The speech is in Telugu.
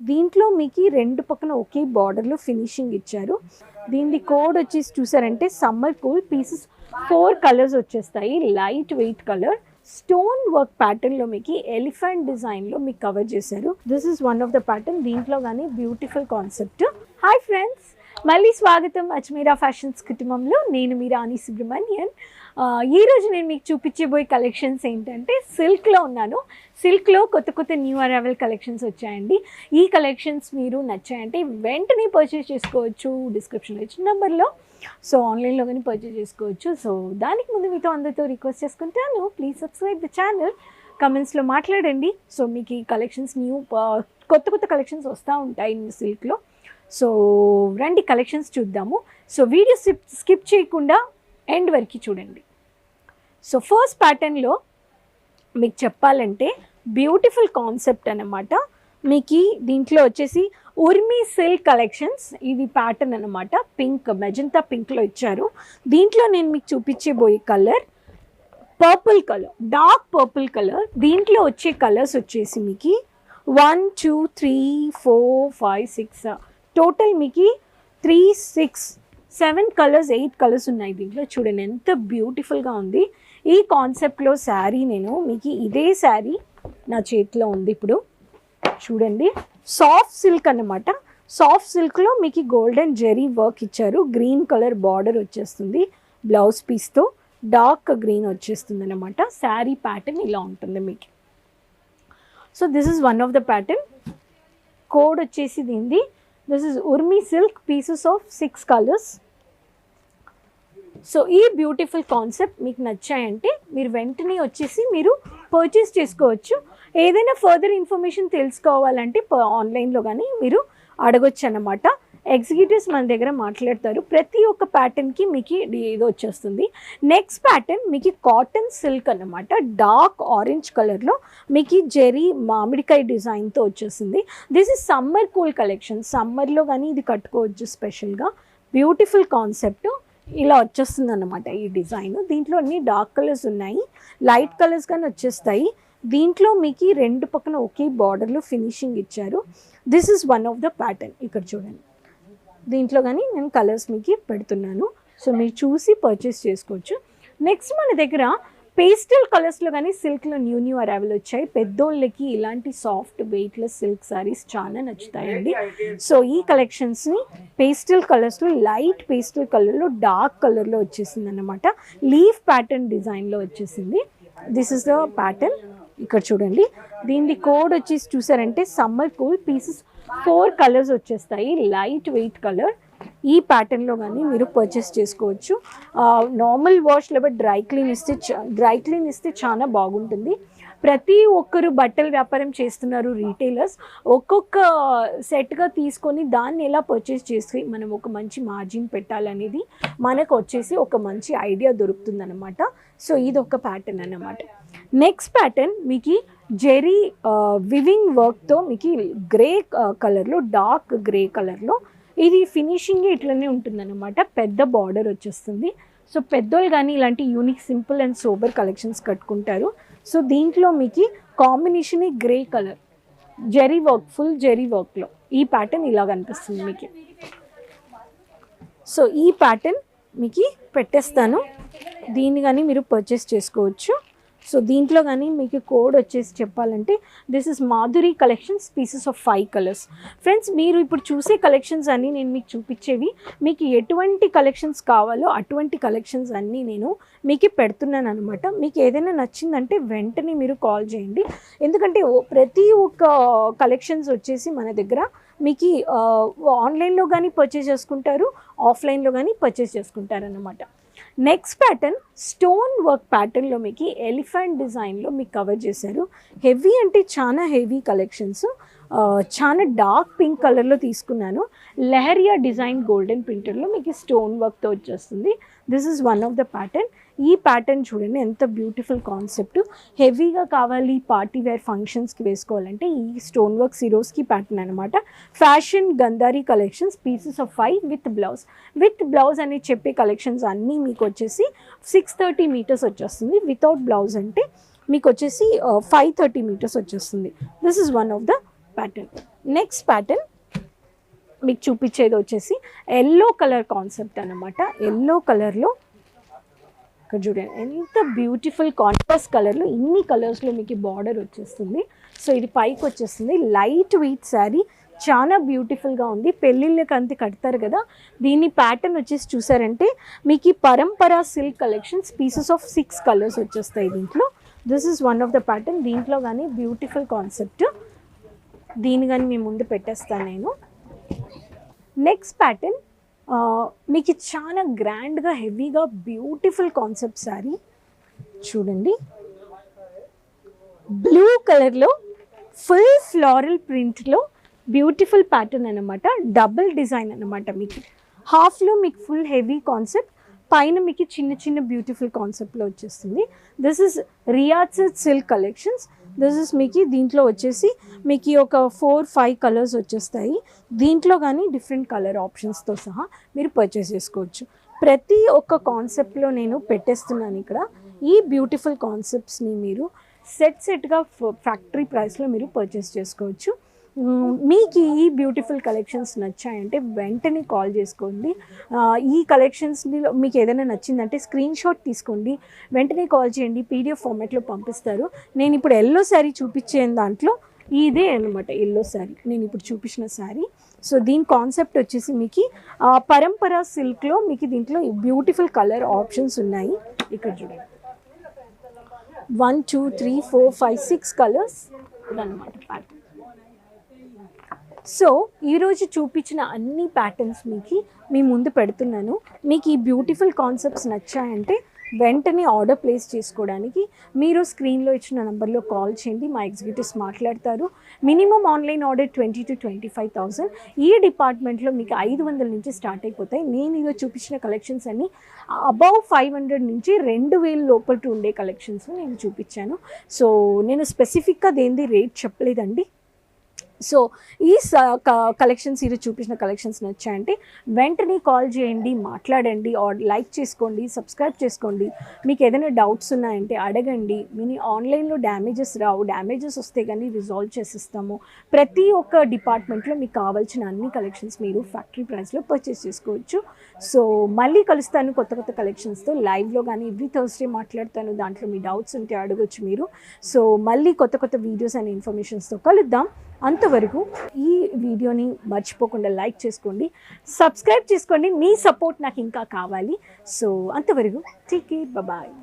దీంట్లో మీకు రెండు పక్కన ఒకే బార్డర్లో ఫినిషింగ్ ఇచ్చారు. దీని కోడ్ వచ్చేసి చూసారంటే సమ్మర్ కూల్ పీసెస్ 4 కలర్స్ వచ్చేస్తాయి. Light weight colour stone work ప్యాటర్న్లో మీకు ఎలిఫెంట్ డిజైన్లో మీకు కవర్ చేశారు. This is one of the pattern. దీంట్లో కానీ బ్యూటిఫుల్ కాన్సెప్ట్. హాయ్ ఫ్రెండ్స్, మళ్ళీ స్వాగతం అజ్మీరా ఫ్యాషన్స్ కుటుంబంలో. నేను మీ రాణి సుబ్రహ్మణ్యన్. ఈరోజు నేను మీకు చూపించబోయే కలెక్షన్స్ ఏంటంటే సిల్క్లో ఉన్నాను. సిల్క్లో కొత్త కొత్త న్యూ అరైవల్ కలెక్షన్స్ వచ్చాయండి. ఈ కలెక్షన్స్ మీరు నచ్చాయంటే వెంటనే పర్చేస్ చేసుకోవచ్చు డిస్క్రిప్షన్లో ఇచ్చిన నెంబర్లో. సో ఆన్లైన్లో కానీ పర్చేస్ చేసుకోవచ్చు. సో దానికి ముందు మీతో అందరితో రిక్వెస్ట్ చేసుకుంటాను, ప్లీజ్ సబ్స్క్రైబ్ ద ఛానల్, కమెంట్స్లో మాట్లాడండి. సో మీకు ఈ కలెక్షన్స్ కొత్త కొత్త కలెక్షన్స్ వస్తూ ఉంటాయి సిల్క్లో. సో రండి కలెక్షన్స్ చూద్దాము. సో వీడియో స్కిప్ చేయకుండా ఎండ్ వరకు చూడండి. సో ఫస్ట్ ప్యాటర్న్లో మీకు చెప్పాలంటే బ్యూటిఫుల్ కాన్సెప్ట్ అన్నమాట. మీకు దీంట్లో వచ్చేసి ఉర్మీ సిల్క్ కలెక్షన్స్. ఇది ప్యాటర్న్ అన్నమాట. పింక్, మెజంతా పింక్లో ఇచ్చారు. దీంట్లో నేను మీకు చూపించబోయే colour purple colour, dark purple colour. దీంట్లో వచ్చే కలర్స్ వచ్చేసి మీకు 1 2 3 4 5 6 టోటల్ మీకు 3 6 7 కలర్స్ 8 కలర్స్ ఉన్నాయి దీంట్లో. చూడండి ఎంత బ్యూటిఫుల్గా ఉంది. ఈ కాన్సెప్ట్లో శారీ నేను మీకు ఇదే శారీ నా చేతిలో ఉంది ఇప్పుడు. చూడండి సాఫ్ట్ సిల్క్ అన్నమాట. సాఫ్ట్ సిల్క్లో మీకు గోల్డెన్ జెరీ వర్క్ ఇచ్చారు. గ్రీన్ కలర్ బార్డర్ వచ్చేస్తుంది. బ్లౌజ్ పీస్తో డార్క్ గ్రీన్ వచ్చేస్తుంది అన్నమాట. శారీ ప్యాటర్న్ ఇలా ఉంటుంది మీకు. So this is one of the pattern. Code వచ్చేసి దీనిది. This is Urmi silk pieces of 6 colours. So ఈ బ్యూటిఫుల్ కాన్సెప్ట్ మీకు నచ్చాయంటే మీరు వెంటనే వచ్చేసి మీరు పర్చేస్ చేసుకోవచ్చు. ఏదైనా ఫర్దర్ ఇన్ఫర్మేషన్ తెలుసుకోవాలంటే ఆన్లైన్లో కానీ మీరు అడగొచ్చు అన్నమాట. ఎగ్జిక్యూటివ్స్ మన దగ్గర మాట్లాడతారు. ప్రతి ఒక్క ప్యాటర్న్కి మీకు ఇది వచ్చేస్తుంది. నెక్స్ట్ ప్యాటర్న్ మీకు కాటన్ సిల్క్ అన్నమాట. డార్క్ ఆరెంజ్ కలర్లో మీకు జెరీ మామిడికాయ డిజైన్తో వచ్చేసింది. This is summer cool collection. సమ్మర్లో కానీ ఇది కట్టుకోవచ్చు స్పెషల్గా. బ్యూటిఫుల్ కాన్సెప్ట్ ఇలా వచ్చేస్తుంది అన్నమాట ఈ డిజైన్. దీంట్లో అన్ని డార్క్ కలర్స్ ఉన్నాయి, లైట్ కలర్స్ కానీ వచ్చేస్తాయి. దీంట్లో మీకు రెండు పక్కన ఒకే బార్డర్లో ఫినిషింగ్ ఇచ్చారు. This is one of the pattern. ఇక్కడ చూడండి, దీంట్లో కానీ నేను కలర్స్ మీకు పెడుతున్నాను. సో మీరు చూసి పర్చేస్ చేసుకోవచ్చు. నెక్స్ట్ మన దగ్గర పేస్టల్ కలర్స్లో కానీ సిల్క్లో న్యూ అరైవల్ వచ్చాయి. పెద్దోళ్ళకి ఇలాంటి సాఫ్ట్ వెయిట్లెస్ సిల్క్ సారీస్ చాలా నచ్చుతాయండి. సో ఈ కలెక్షన్స్ని పేస్టల్ కలర్స్లో, లైట్ పేస్టల్ కలర్లో, డార్క్ కలర్లో వచ్చేసింది అన్నమాట. లీఫ్ ప్యాటర్న్ డిజైన్లో వచ్చేసింది. This is the pattern. ఇక్కడ చూడండి, దీని కోడ్ వచ్చేసి చూసారంటే సమ్మర్ కూల్ పీసెస్ 4 కలర్స్ వచ్చేస్తాయి. Light weight colour. ఈ ప్యాటర్న్లో కానీ మీరు పర్చేస్ చేసుకోవచ్చు. నార్మల్ వాష్ లేదా డ్రై క్లీన్ ఇస్తే చాలా బాగుంటుంది. ప్రతి ఒక్కరు బట్టల వ్యాపారం చేస్తున్నారు రీటైలర్స్. ఒక్కొక్క సెట్గా తీసుకొని దాన్ని ఎలా పర్చేస్ చేసి మనం ఒక మంచి మార్జిన్ పెట్టాలనేది మనకు వచ్చేసి ఒక మంచి ఐడియా దొరుకుతుంది అనమాట. సో ఇది ఒక ప్యాటర్న్ అన్నమాట. నెక్స్ట్ ప్యాటర్న్ మీకు జెరీ వివింగ్ వర్క్తో మీకు గ్రే కలర్లో, డార్క్ గ్రే కలర్లో. ఇది ఫినిషింగ్ ఇట్లనే ఉంటుందన్నమాట. పెద్ద బార్డర్ వచ్చేస్తుంది. సో పెద్దోళ్ళు కానీ ఇలాంటి unique simple and sober collections కట్టుకుంటారు. సో దీంట్లో మీకు combination grey colour zari work, full zari వర్క్లో ఈ ప్యాటర్న్ ఇలా కనిపిస్తుంది మీకు. సో ఈ ప్యాటర్న్ మీకు పెట్టేస్తాను. దీన్ని కానీ మీరు పర్చేస్ చేసుకోవచ్చు. సో దీంట్లో కానీ మీకు కోడ్ వచ్చేసి చెప్పాలంటే this is Madhuri collections pieces of 5 colours. Friends, మీరు ఇప్పుడు చూసే కలెక్షన్స్ అన్నీ నేను మీకు చూపించేవి. మీకు ఎటువంటి కలెక్షన్స్ కావాలో అటువంటి కలెక్షన్స్ అన్నీ నేను మీకు పెడుతున్నాను అనమాట. మీకు ఏదైనా నచ్చిందంటే వెంటనే మీరు కాల్ చేయండి. ఎందుకంటే ప్రతి ఒక్క కలెక్షన్స్ వచ్చేసి మన దగ్గర మీకు ఆన్లైన్లో కానీ పర్చేస్ చేసుకుంటారు, ఆఫ్లైన్లో కానీ పర్చేస్ చేసుకుంటారు అన్నమాట. నెక్స్ట్ ప్యాటర్న్ స్టోన్ వర్క్ ప్యాటర్న్లో మీకు ఎలిఫెంట్ డిజైన్లో మీకు కవర్ చేశారు. హెవీ అంటే చాలా హెవీ కలెక్షన్స్. చాలా డార్క్ పింక్ కలర్లో తీసుకున్నాను. లెహరియా డిజైన్ గోల్డెన్ ప్రింటర్లో మీకు స్టోన్ వర్క్తో వచ్చేస్తుంది. This is one of the pattern. ఈ ప్యాటర్న్ చూడండి ఎంత బ్యూటిఫుల్ కాన్సెప్ట్. హెవీగా కావాలి పార్టీ వేర్ ఫంక్షన్స్కి వేసుకోవాలంటే ఈ స్టోన్ వర్క్ సిరోస్కి ప్యాటర్న్ అనమాట. Fashion Gandhari collections pieces of 5 with blouse అని చెప్పే కలెక్షన్స్ అన్నీ మీకు వచ్చేసి 630 మీటర్స్ వచ్చేస్తుంది. వితౌట్ బ్లౌజ్ అంటే మీకు వచ్చేసి 530 మీటర్స్ వచ్చేస్తుంది. This is one of the pattern. Next pattern మీకు చూపించేది వచ్చేసి ఎల్లో కలర్ కాన్సెప్ట్ అనమాట. ఎల్లో కలర్లో ఇక్కడ చూడండి ఎంత బ్యూటిఫుల్ కాంట్రాస్ట్ కలర్లో ఇన్ని కలర్స్లో మీకు బార్డర్ వచ్చేస్తుంది. సో ఇది పైకి వచ్చేస్తుంది. లైట్ వెయిట్ శారీ, చాలా బ్యూటిఫుల్గా ఉంది. పెళ్ళిళ్ళకి అంతే కడతారు కదా, దీని ప్యాటర్న్ వచ్చేసి చూసారంటే మీకు Parampara silk collections pieces of 6 colours వచ్చేస్తాయి దీంట్లో. This is one of the pattern. దీంట్లో కానీ బ్యూటిఫుల్ కాన్సెప్ట్, దీని కానీ మీ ముందు పెట్టేస్తాను నేను. నెక్స్ట్ ప్యాటర్న్ మీకు చాలా గ్రాండ్గా హెవీగా బ్యూటిఫుల్ కాన్సెప్ట్ శారీ చూడండి. బ్లూ కలర్లో ఫుల్ ఫ్లోరల్ ప్రింట్లో బ్యూటిఫుల్ ప్యాటర్న్ అనమాట. డబుల్ డిజైన్ అనమాట. మీకు హాఫ్లో మీకు ఫుల్ హెవీ కాన్సెప్ట్, పైన మీకు చిన్న చిన్న బ్యూటిఫుల్ కాన్సెప్ట్లో వచ్చేస్తుంది. This is Riyaz silk collections. This is మీకు దీంట్లో వచ్చేసి మీకు ఒక 4-5 కలర్స్ వచ్చేస్తాయి. దీంట్లో కానీ డిఫరెంట్ కలర్ ఆప్షన్స్తో సహా మీరు పర్చేస్ చేసుకోవచ్చు. ప్రతి ఒక్క కాన్సెప్ట్లో నేను పెట్టేస్తున్నాను ఇక్కడ. ఈ బ్యూటిఫుల్ కాన్సెప్ట్స్ని మీరు సెట్గా ఫ్యాక్టరీ ప్రైస్లో మీరు పర్చేస్ చేసుకోవచ్చు. మీకు ఈ బ్యూటిఫుల్ కలెక్షన్స్ నచ్చాయంటే వెంటనే కాల్ చేసుకోండి. ఈ కలెక్షన్స్లో మీకు ఏదైనా నచ్చిందంటే స్క్రీన్ షాట్ తీసుకోండి, వెంటనే కాల్ చేయండి, పీడిఎఫ్ ఫార్మాట్లో పంపిస్తారు. నేను ఇప్పుడు ఎల్లో శారీ చూపించే దాంట్లో ఇదే అనమాట ఎల్లో శారీ, నేను ఇప్పుడు చూపించిన శారీ. సో దీని కాన్సెప్ట్ వచ్చేసి మీకు పరంపరా సిల్క్లో మీకు దీంట్లో బ్యూటిఫుల్ కలర్ ఆప్షన్స్ ఉన్నాయి. ఇక్కడ చూడండి 1 2 3 4 5 6 కలర్స్ ఇదన్నమాట ప్యాటర్న్. సో ఈరోజు చూపించిన అన్ని ప్యాటర్న్స్ మీ ముందు పెడుతున్నాను. మీకు ఈ బ్యూటిఫుల్ కాన్సెప్ట్స్ నచ్చాయంటే వెంటనే ఆర్డర్ ప్లేస్ చేసుకోవడానికి మీరు స్క్రీన్లో ఇచ్చిన నెంబర్లో కాల్ చేయండి, మా ఎగ్జిక్యూటివ్స్ మాట్లాడతారు. Minimum online order 20,000 to 25,000. ఈ డిపార్ట్మెంట్లో మీకు 500 నుంచి స్టార్ట్ అయిపోతాయి. నేను ఈరోజు చూపించిన కలెక్షన్స్ అన్నీ అబౌవ్ 500 నుంచి 2,000 లోపల ఉండే కలెక్షన్స్ నేను చూపించాను. సో నేను స్పెసిఫిక్గా దేనిది రేట్ చెప్పలేదండి. సో ఈ కలెక్షన్స్ ఈరోజు చూపించిన కలెక్షన్స్ నచ్చాయంటే వెంటనే కాల్ చేయండి, మాట్లాడండి, లైక్ చేసుకోండి, సబ్స్క్రైబ్ చేసుకోండి. మీకు ఏదైనా డౌట్స్ ఉన్నాయంటే అడగండి. మీ ఆన్లైన్లో డ్యామేజెస్ రావు, డ్యామేజెస్ వస్తే కానీ రిజాల్వ్ చేసిస్తాము. ప్రతి ఒక్క డిపార్ట్మెంట్లో మీకు కావాల్సిన అన్ని కలెక్షన్స్ మీరు ఫ్యాక్టరీ ప్రైస్లో పర్చేస్ చేసుకోవచ్చు. సో మళ్ళీ కలుస్తాను కొత్త కొత్త కలెక్షన్స్తో. లైవ్లో కానీ ఎవ్రీ థర్స్డే మాట్లాడతాను, దాంట్లో మీ డౌట్స్ ఉంటే అడగొచ్చు మీరు. సో మళ్ళీ కొత్త కొత్త వీడియోస్ అండ్ ఇన్ఫర్మేషన్స్తో కలుద్దాం. అంతవరకు ఈ వీడియోని మర్చిపోకుండా లైక్ చేసుకోండి, సబ్స్క్రైబ్ చేసుకోండి. మీ సపోర్ట్ నాకు ఇంకా కావాలి. సో అంతవరకు టేక్ కేర్, బాయ్.